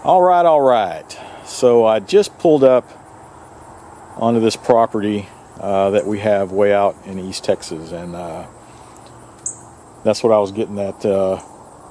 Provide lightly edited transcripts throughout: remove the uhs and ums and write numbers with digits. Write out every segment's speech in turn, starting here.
All right. So I just pulled up onto this property that we have way out in East Texas, and that's what I was getting at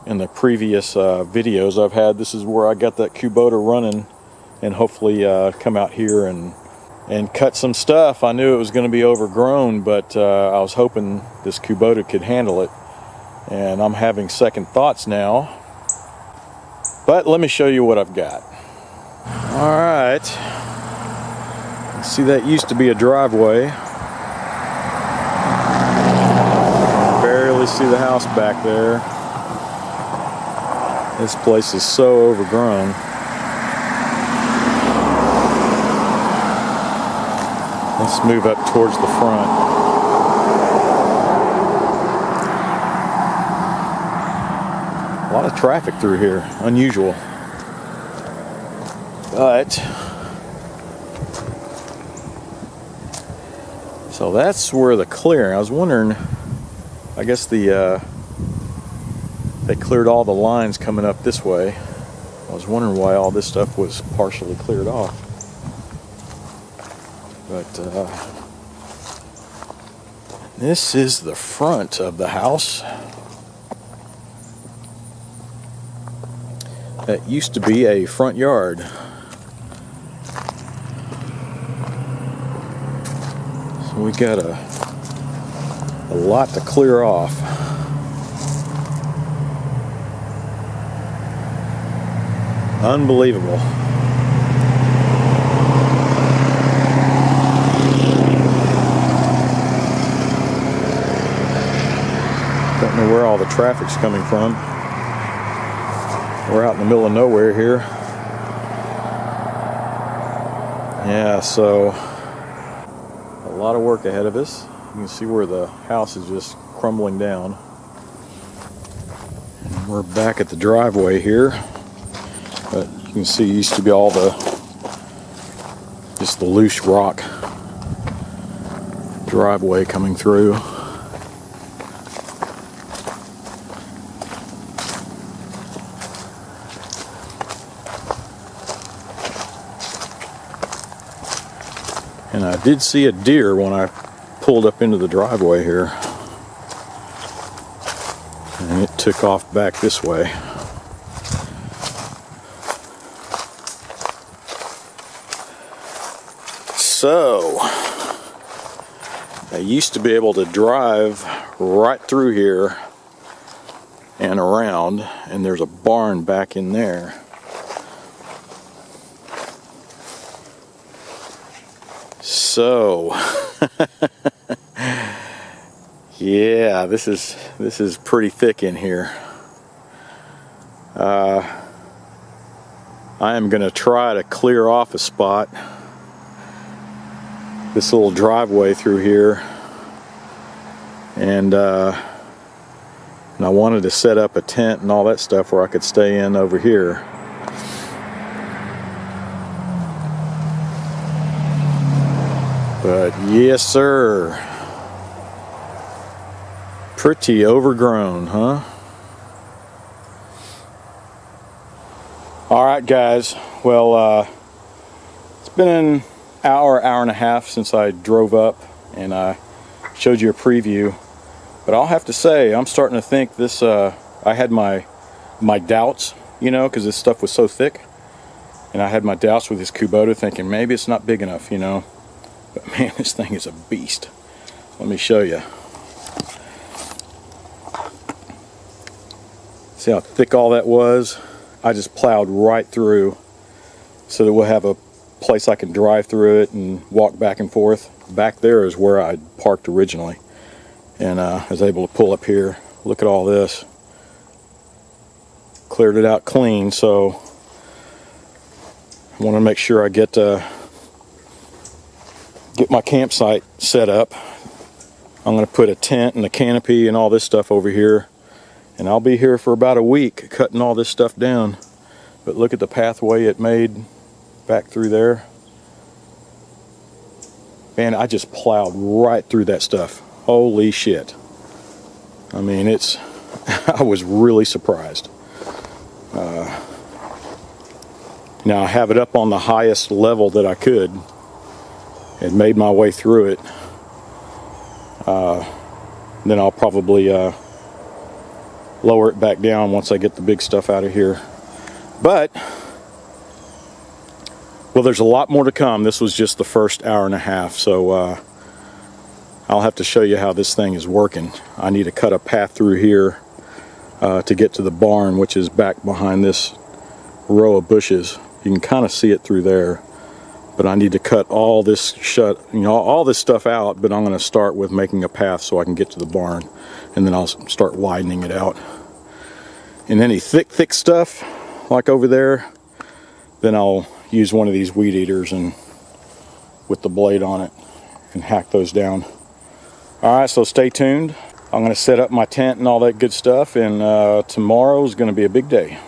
in the previous videos I've had. This is where I got that Kubota running, and hopefully come out here and cut some stuff. I knew it was going to be overgrown, but I was hoping this Kubota could handle it, and I'm having second thoughts now. But let me show you what I've got. Alright, see, that used to be a driveway. Barely see the house back there. This place is so overgrown. Let's move up towards the front. A lot of traffic through here, unusual. But so that's where the clearing. I was wondering, I guess they cleared all the lines coming up this way. I was wondering why all this stuff was partially cleared off. But this is the front of the house. That used to be a front yard. So we got a lot to clear off. Unbelievable. Don't know where all the traffic's coming from. We're out in the middle of nowhere here. Yeah, so a lot of work ahead of us. You can see where the house is just crumbling down. And we're back at the driveway here. But you can see it used to be all just the loose rock driveway coming through. And I did see a deer when I pulled up into the driveway here. And it took off back this way. So, I used to be able to drive right through here and around, and there's a barn back in there. So, yeah, this is pretty thick in here. I am going to try to clear off a spot, this little driveway through here, and I wanted to set up a tent and all that stuff where I could stay in over here. But yes, sir. Pretty overgrown, huh? Alright, guys. Well, it's been an hour and a half since I drove up and I showed you a preview. But I'll have to say, I'm starting to think this, I had my doubts, you know, because this stuff was so thick. And I had my doubts with this Kubota, thinking maybe it's not big enough, you know. But man, this thing is a beast. Let me show you. See how thick all that was? I just plowed right through so that we'll have a place I can drive through it and walk back and forth. Back there is where I parked originally. And I was able to pull up here. Look at all this. Cleared it out clean, so I want to make sure I get my campsite set up. I'm going to put a tent and a canopy and all this stuff over here, and I'll be here for about a week cutting all this stuff down. But look at the pathway it made back through there. Man, I just plowed right through that stuff. Holy shit. I mean, I was really surprised. Now I have it up on the highest level that I could and made my way through it. Then I'll probably lower it back down once I get the big stuff out of here. But, well, there's a lot more to come. This was just the first hour and a half, so I'll have to show you how this thing is working. I need to cut a path through here to get to the barn, which is back behind this row of bushes. You can kind of see it through there, but I need to cut all this all this stuff out. But I'm going to start with making a path so I can get to the barn, and then I'll start widening it out. And any thick stuff like over there, then I'll use one of these weed eaters and with the blade on it and hack those down. Alright, so stay tuned. I'm going to set up my tent and all that good stuff, and tomorrow is going to be a big day.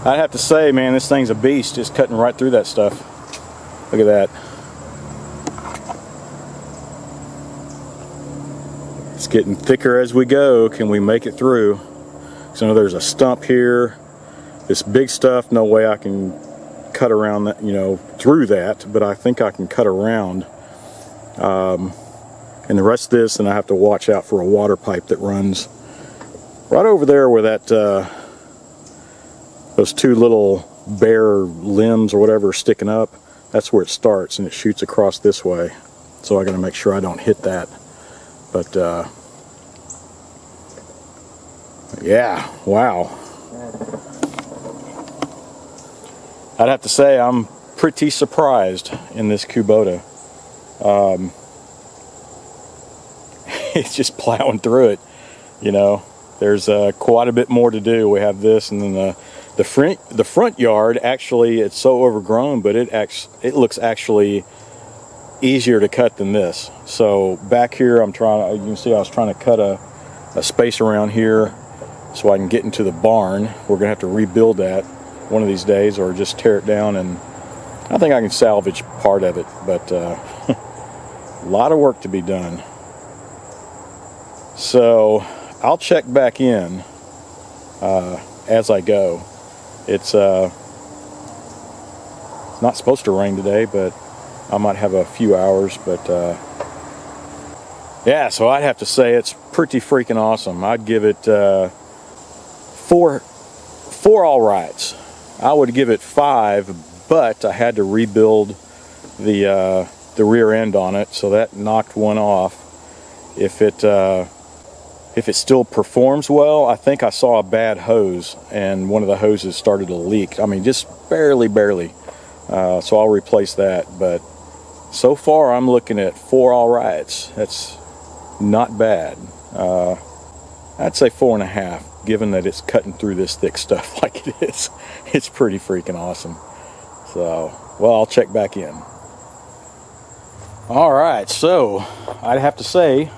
I'd have to say, man, this thing's a beast, just cutting right through that stuff. Look at that. It's getting thicker as we go. Can we make it through? So I know there's a stump here. This big stuff, no way I can cut around that, you know, through that, but I think I can cut around. And the rest of this, and I have to watch out for a water pipe that runs right over there where that those two little bare limbs or whatever are sticking up. That's where it starts, and it shoots across this way. So I got to make sure I don't hit that. But yeah, wow. I'd have to say I'm pretty surprised in this Kubota. It's just plowing through it, you know. There's quite a bit more to do. We have this, and then the front yard, actually it's so overgrown, but it looks actually easier to cut than this. So back here you can see I was trying to cut a space around here so I can get into the barn. We're gonna have to rebuild that one of these days, or just tear it down, and I think I can salvage part of it, but a lot of work to be done. So I'll check back in as I go. It's not supposed to rain today, but I might have a few hours. But yeah, so I'd have to say it's pretty freaking awesome. I'd give it four all rights. I would give it 5, but I had to rebuild the rear end on it, so that knocked one off. If it still performs well, I think I saw a bad hose, and one of the hoses started to leak. I mean, just barely. So I'll replace that. But so far, I'm looking at 4 all rights. That's not bad. I'd say 4.5, given that it's cutting through this thick stuff like it is. It's pretty freaking awesome. So, well, I'll check back in. All right, so I'd have to say,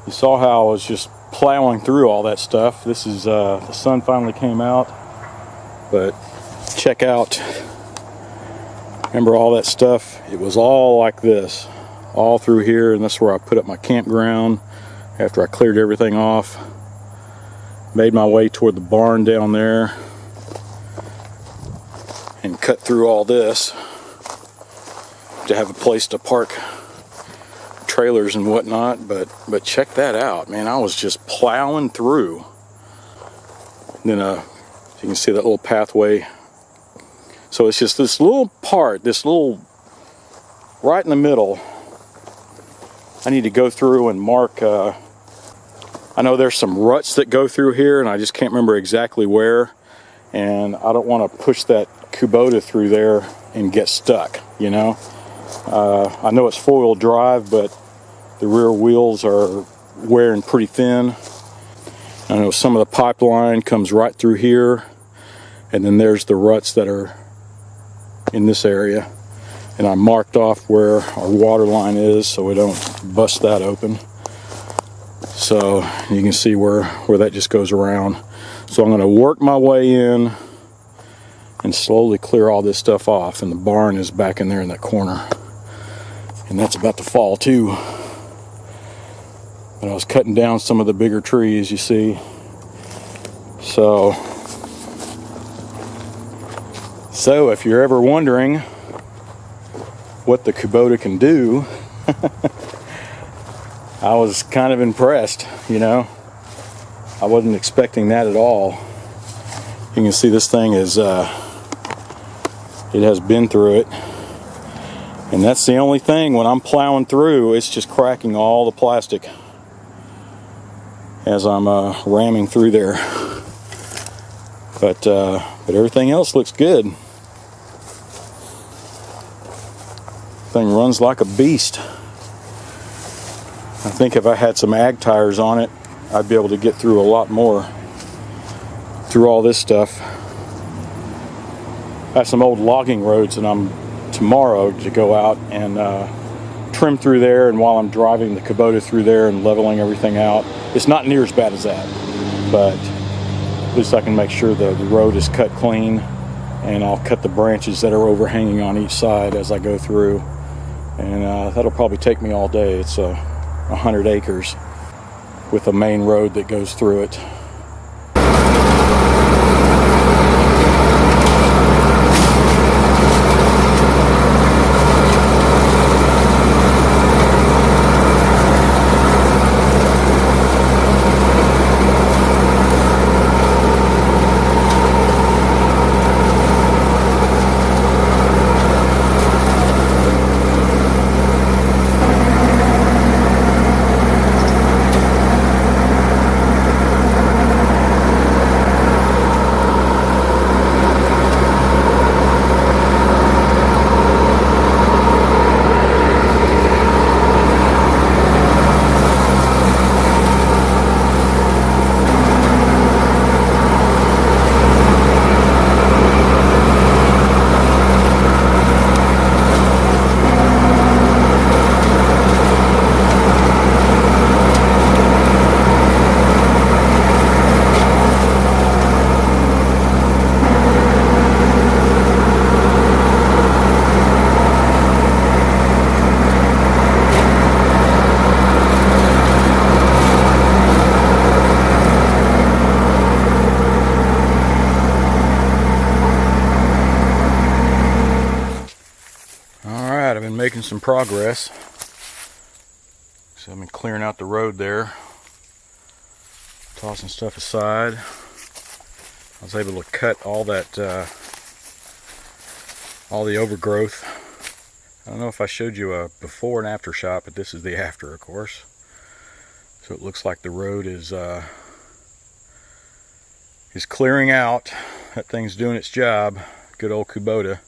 you saw how I was just plowing through all that stuff. This is the sun finally came out, but check out, remember all that stuff? It was all like this, all through here, and that's where I put up my campground after I cleared everything off. Made my way toward the barn down there and cut through all this to have a place to park trailers and whatnot. But check that out, man. I was just plowing through. And then you can see that little pathway. So it's just this little part, this little right in the middle. I need to go through and mark. I know there's some ruts that go through here, and I just can't remember exactly where. And I don't want to push that Kubota through there and get stuck, you know. I know it's 4-wheel drive, but the rear wheels are wearing pretty thin. I know some of the pipeline comes right through here, and then there's the ruts that are in this area. And I marked off where our water line is so we don't bust that open. So you can see where that just goes around. So I'm going to work my way in and slowly clear all this stuff off. And the barn is back in there in that corner. And that's about to fall too. But I was cutting down some of the bigger trees, you see. So if you're ever wondering what the Kubota can do, I was kind of impressed, you know. I wasn't expecting that at all. You can see this thing is, it has been through it. And that's the only thing, when I'm plowing through, it's just cracking all the plastic as I'm ramming through there. But everything else looks good. Thing runs like a beast. I think if I had some ag tires on it, I'd be able to get through a lot more through all this stuff. I have some old logging roads, and I'm tomorrow to go out and trim through there, and while I'm driving the Kubota through there and leveling everything out, it's not near as bad as that, but at least I can make sure the road is cut clean, and I'll cut the branches that are overhanging on each side as I go through. And that'll probably take me all day. It's 100 acres with a main road that goes through it. Alright, I've been making some progress. So I've been clearing out the road there, tossing stuff aside. I was able to cut all that, all the overgrowth. I don't know if I showed you a before and after shot, but this is the after, of course. So it looks like the road is clearing out. That thing's doing its job. Good old Kubota.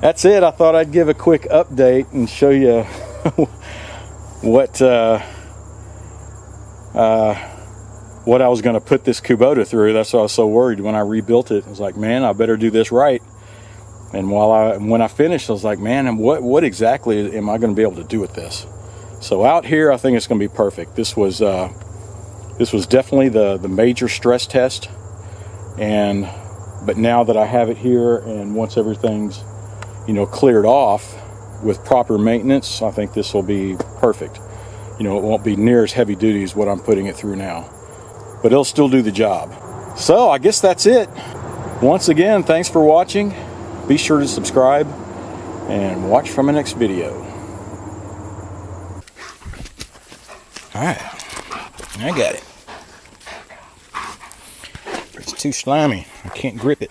That's it. I thought I'd give a quick update and show you what I was going to put this Kubota through. That's why I was so worried when I rebuilt it. I was like, man, I better do this right. And when I finished, I was like, man, what exactly am I going to be able to do with this? So out here, I think it's going to be perfect. This was definitely the major stress test. But now that I have it here, and once everything's cleared off with proper maintenance, I think this will be perfect. It won't be near as heavy duty as what I'm putting it through now, but it'll still do the job. So I guess that's it. Once again, thanks for watching. Be sure to subscribe and watch from the next video. Alright, I got it. It's too slimy. I can't grip it.